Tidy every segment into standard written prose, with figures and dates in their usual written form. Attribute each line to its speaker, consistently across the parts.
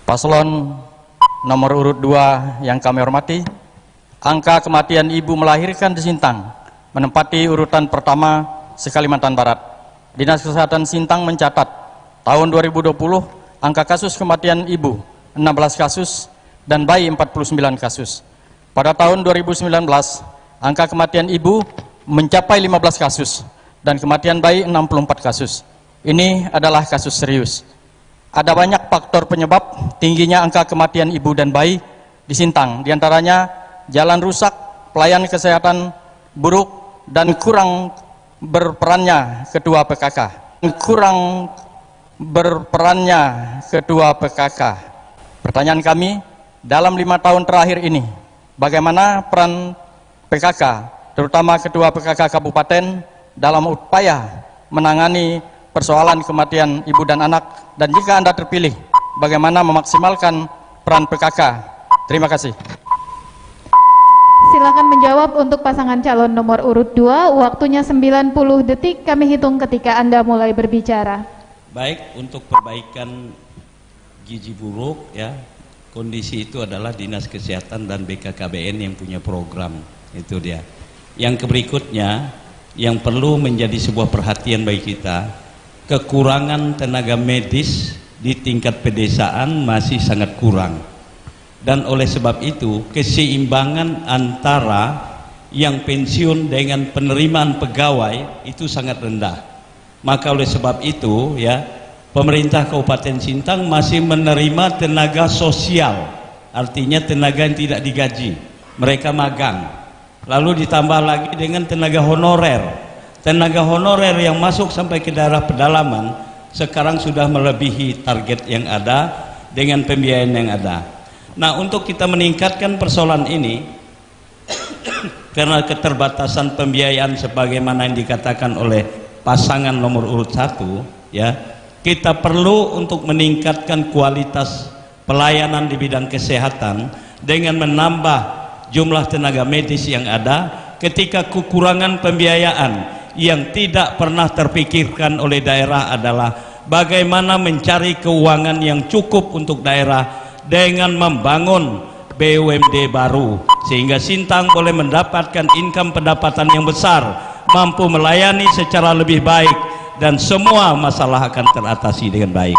Speaker 1: Paslon nomor urut 2 yang kami hormati, angka kematian ibu melahirkan di Sintang menempati urutan pertama se-Kalimantan Barat. Dinas Kesehatan Sintang mencatat tahun 2020 angka kasus kematian ibu 16 kasus dan bayi 49 kasus. Pada tahun 2019 angka kematian ibu mencapai 15 kasus dan kematian bayi 64 kasus. Ini adalah kasus serius. Ada banyak faktor penyebab tingginya angka kematian ibu dan bayi di Sintang, diantaranya jalan rusak, pelayanan kesehatan buruk, dan kurang berperannya ketua PKK. Pertanyaan kami, dalam 5 tahun terakhir ini, bagaimana peran PKK, terutama ketua PKK Kabupaten, dalam upaya menangani persoalan kematian ibu dan anak, dan jika Anda terpilih, bagaimana memaksimalkan peran PKK? Terima kasih.
Speaker 2: Silakan menjawab untuk pasangan calon nomor urut 2, waktunya 90 detik, kami hitung ketika Anda mulai berbicara.
Speaker 3: Baik, untuk perbaikan gizi buruk ya, kondisi itu adalah Dinas Kesehatan dan BKKBN yang punya program, itu dia. Yang berikutnya, yang perlu menjadi sebuah perhatian bagi kita, kekurangan tenaga medis di tingkat pedesaan masih sangat kurang, dan oleh sebab itu keseimbangan antara yang pensiun dengan penerimaan pegawai itu sangat rendah. Maka oleh sebab itu ya, pemerintah Kabupaten Sintang masih menerima tenaga sosial, artinya tenaga yang tidak digaji, mereka magang, lalu ditambah lagi dengan tenaga honorer. Tenaga honorer yang masuk sampai ke daerah pedalaman sekarang sudah melebihi target yang ada dengan pembiayaan yang ada. Nah, untuk kita meningkatkan persoalan ini karena keterbatasan pembiayaan sebagaimana yang dikatakan oleh pasangan nomor urut 1 ya, kita perlu untuk meningkatkan kualitas pelayanan di bidang kesehatan dengan menambah jumlah tenaga medis yang ada. Ketika kekurangan pembiayaan yang tidak pernah terpikirkan oleh daerah adalah bagaimana mencari keuangan yang cukup untuk daerah dengan membangun BUMD baru, sehingga Sintang boleh mendapatkan income pendapatan yang besar, mampu melayani secara lebih baik, dan semua masalah akan teratasi dengan baik.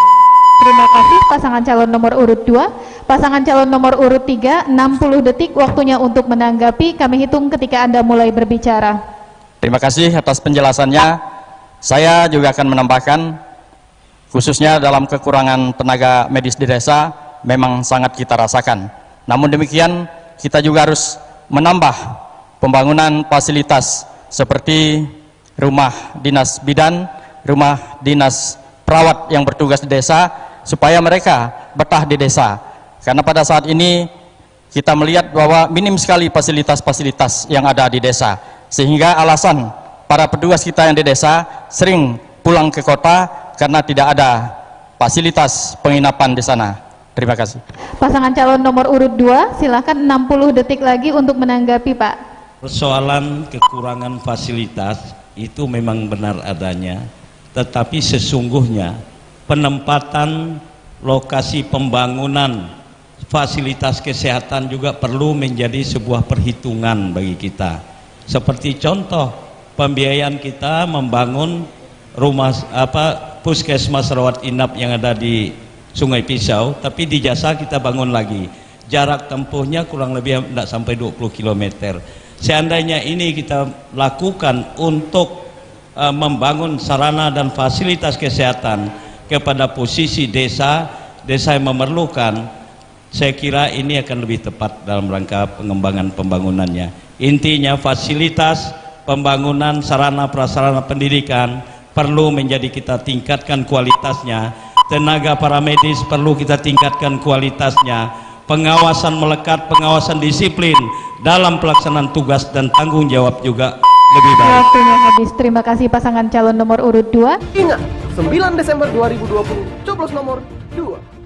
Speaker 2: Terima kasih pasangan calon nomor urut 2. Pasangan calon nomor urut 3, 60 detik waktunya untuk menanggapi, kami hitung ketika Anda mulai berbicara.
Speaker 1: Terima kasih atas penjelasannya. Saya juga akan menambahkan, khususnya dalam kekurangan tenaga medis di desa memang sangat kita rasakan. Namun demikian, kita juga harus menambah pembangunan fasilitas seperti rumah dinas bidan, rumah dinas perawat yang bertugas di desa, supaya mereka betah di desa. Karena pada saat ini kita melihat bahwa minim sekali fasilitas-fasilitas yang ada di desa, sehingga alasan para petugas kita yang di desa sering pulang ke kota karena tidak ada fasilitas penginapan di sana. Terima kasih.
Speaker 2: Pasangan calon nomor urut 2, silakan 60 detik lagi untuk menanggapi, Pak.
Speaker 3: Persoalan kekurangan fasilitas itu memang benar adanya, tetapi sesungguhnya penempatan lokasi pembangunan fasilitas kesehatan juga perlu menjadi sebuah perhitungan bagi kita. Seperti contoh pembiayaan kita membangun rumah puskesmas rawat inap yang ada di Sungai Pisau, tapi di Jasa kita bangun lagi, jarak tempuhnya kurang lebih tidak sampai 20 km. Seandainya ini kita lakukan untuk membangun sarana dan fasilitas kesehatan kepada posisi desa yang memerlukan, saya kira ini akan lebih tepat dalam rangka pengembangan pembangunannya. Intinya fasilitas pembangunan sarana prasarana pendidikan perlu menjadi kita tingkatkan kualitasnya, tenaga para medis perlu kita tingkatkan kualitasnya, pengawasan melekat, pengawasan disiplin dalam pelaksanaan tugas dan tanggung jawab juga lebih baik.
Speaker 2: Waktunya habis. Terima kasih pasangan calon nomor urut 2.
Speaker 4: Ingat, 9 Desember 2020, coblos nomor 2.